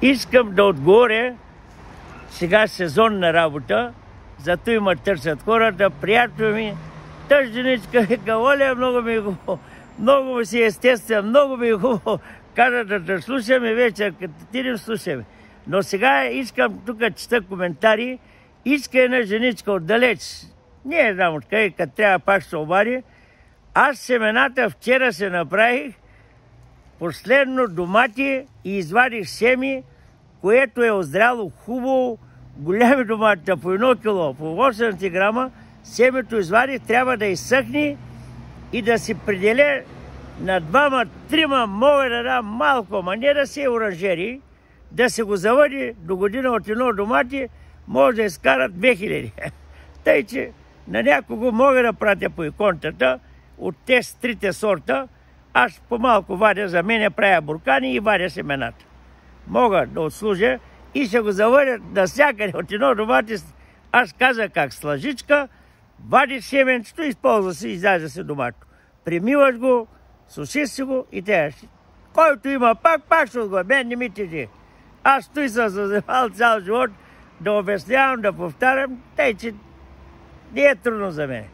Искам да отговоря сега сезонна работа, зато има търсят хората, приятел ми, тъжденичка, Оля, много ми си естествен, много ми е хубаво, каза да слушаме вечер, като тирим слушаме. Но сега искам, тук чета коментари, иска една женичка отдалеч, не знам откъде, като трябва пак ще обади. Аз семената вчера се направих, последно домати и извадих семи, което е озряло хубаво, голями доматите по 1 кило, по 80 грама, семето извадих, трябва да изсъхне и да си пределя на 2-3 мога да дам малко, ама не да се оранжери, да се го завади до година от 1 домати, може да изкарат 2000. Тъй, че на някого мога да пратя по иконтата от тези 3 сорта, аз по-малко вадя, за мене правя буркани и вадя семената. Мога да отслужа и ще го заваря навсякъде от 1 домати. Аз казах как с лъжичка, вадиш семенчето, използва се, изляза се домато. Премиваш го, сушиш си го и тееш. Който има пак ще отгоре. Мен не ми тежи. Аз той съм се занимавал цял живот да обяснявам, да повтарям, тъй че не е трудно за мен.